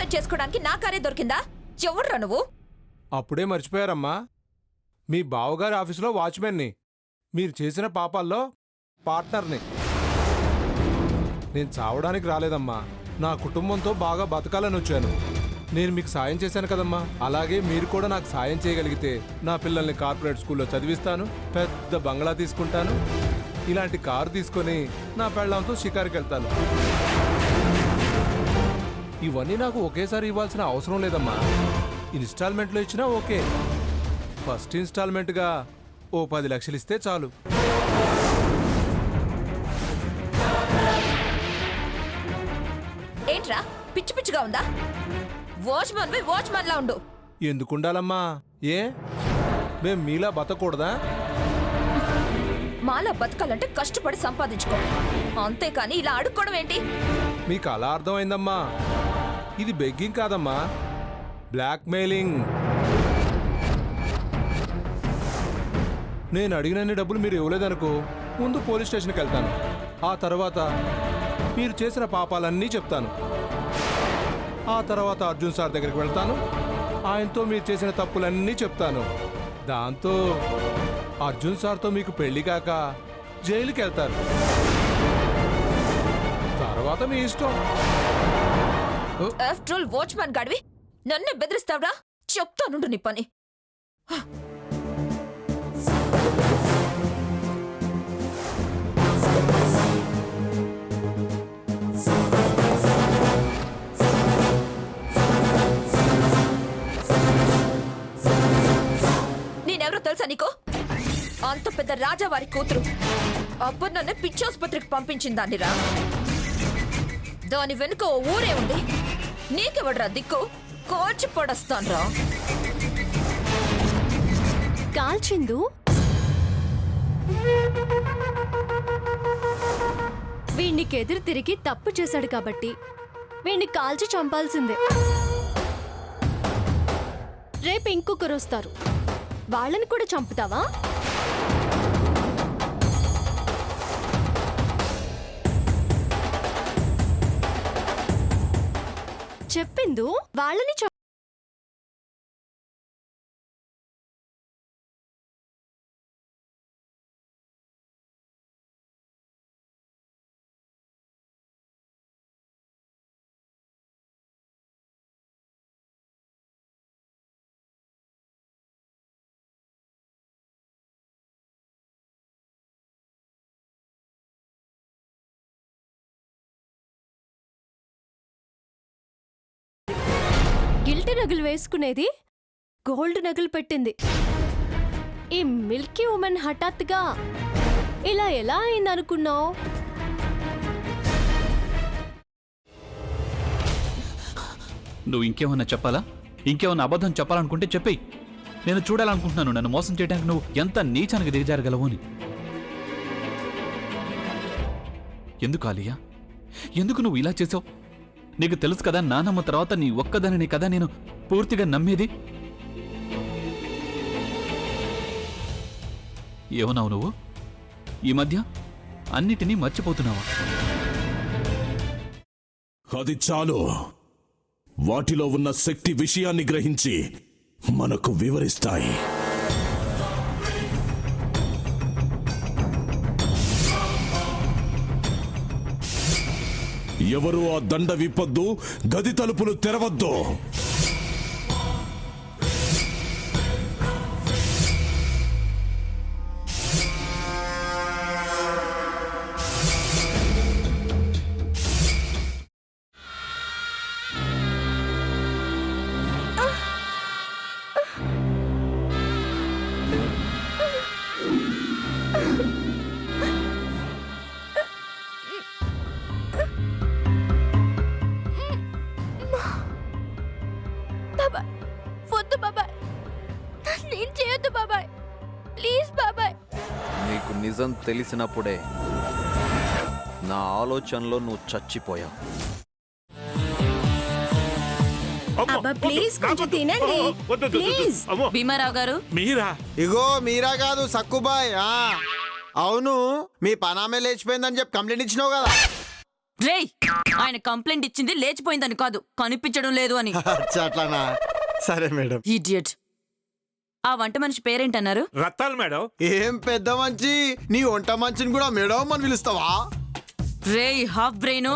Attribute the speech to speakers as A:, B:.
A: సాయం చేసుకోవడానికి నా కారే దొరికిందా? ఎవడ్రా నువ్వు?
B: అప్పుడే మర్చిపోయారమ్మా, మీ బావగారి ఆఫీసులో వాచ్మెన్ని, మీరు చేసిన పాపాల్లో పార్ట్నర్ని. నేను చావడానికి రాలేదమ్మా, నా కుటుంబంతో బాగా బతకాలని వచ్చాను. నేను మీకు సాయం చేశాను కదమ్మా, అలాగే మీరు కూడా నాకు సాయం చేయగలిగితే నా పిల్లల్ని కార్పొరేట్ స్కూల్లో చదివిస్తాను, పెద్ద బంగ్లా తీసుకుంటాను, ఇలాంటి కారు తీసుకొని నా పెళ్ళాంతో షికారుకి వెళ్తాను. ఇవన్నీ నాకు ఒకేసారి ఇవ్వాల్సిన అవసరం లేదమ్మా, ఇన్స్టాల్మెంట్లో ఇచ్చినా ఓకే. ఫస్ట్ ఇన్స్టాల్మెంట్గా ఓ 10 లక్షలు ఇస్తే చాలు.
A: ఏంట్రా పిచ్చి పిచ్చిగా ఉందా? వాచ్మన్ లా ఉండు.
B: ఎందుకుండాలమ్మా? ఏ మేం మీలా బతకూడదా?
A: మాలా బతకాలంటే కష్టపడి సంపాదించుకో, అంతేకాని ఇలా అడుక్కోవడం ఏంటి?
B: మీకు అలా అర్థమైందమ్మా, ఇది బెగ్గింగ్ కాదమ్మా, బ్లాక్మెయిలింగ్. నేను అడిగినన్ని డబ్బులు మీరు ఇవ్వలేదనుకో, ముందు పోలీస్ స్టేషన్కి వెళ్తాను, ఆ తర్వాత మీరు చేసిన పాపాలన్నీ చెప్తాను, ఆ తర్వాత అర్జున్ సార్ దగ్గరికి వెళ్తాను, ఆయనతో మీరు చేసిన తప్పులన్నీ చెప్తాను. దాంతో అర్జున్ సార్తో మీకు పెళ్లి కాక జైలుకి వెళ్తారు. తర్వాత మీ ఇష్టం.
A: ఆఫ్టర్ ఆల్ వాచ్మన్ గాడివి నన్ను బెదిరిస్తావురా? చెప్తానుండు నీ పని. నేనెవరో తెలుసా నీకు? అంత పెద్ద రాజావారి కూతురు. అప్పుడు నన్ను పిచ్చాసుపత్రికి పంపించిందాన్నిరా. దాని వెనుక ఓ ఊరే ఉంది. నీకెవడరా దిక్కు? కోర్చి పడస్తాన్రా.
C: కాల్చిందు వీణ్ణికెదురు తిరిగి తప్పు చేశాడు కాబట్టి వీణ్ణి కాల్చి చంపాల్సిందే. రేపు ఇంకొకరు వస్తారు, వాళ్ళని కూడా చంపుతావా? చెప్పిందు వాళ్ళని గిల్టీ నగలు వేసుకునేది గోల్డ్ నగలు పెట్టింది. ఈ మిల్కీ ఉమెన్ హఠాత్తుగా ఇలా ఎలా అయిందనుకున్నావు?
D: నువ్వు ఇంకేమన్నా చెప్పాలా? ఇంకేమన్నా అబద్ధం చెప్పాలనుకుంటే చెప్పేయి. నేను చూడాలనుకుంటున్నాను నన్ను మోసం చేయడానికి నువ్వు ఎంత నీచానికి దిగజారగలవు అని. ఎందుకు ఆలియా, ఎందుకు నువ్వు ఇలా చేసావు? నీకు తెలుసు కదా, నానమ్మ తర్వాత నీ ఒక్కదానిని కదా నేను పూర్తిగా నమ్మేది. ఏమన్నావు నువ్వు? ఈ మధ్య అన్నిటినీ మర్చిపోతున్నావా?
E: అది చాలు. వాటిలో ఉన్న శక్తి విషయాన్ని గ్రహించి మనకు వివరిస్తాయి. ఎవరు ఆ దండ విప్పొద్దు, గది తలుపులు తెరవద్దు.
F: నీకు నిజం తెలిసినప్పుడే నా ఆలోచనలో నువ్వు చచ్చిపోయావు.
A: భీమారావు గారు,
G: మీరా?
H: ఇగో మీరా కాదు, సక్కుబాయ్. అవును, మీ పనామే లేచిపోయిందని చెప్పి కంప్లైంట్ ఇచ్చినావు కదా.
G: రేయ్ ఆయన కంప్లైంట్ ఇచ్చింది లేచిపోయిందని కాదు కనిపించడం లేదు అని.
H: అట్లానా? సరే మేడం.
G: ఇడియట్. ఆ వంట మనిషి పేరేంటన్నారు?
I: రత్తాలు మేడం.
H: ఏం పెద్ద మంచి, నీ వంట మంచిని కూడా మేడం అని పిలుస్తావా?
G: రేయ్ హాఫ్ బ్రెయిన్,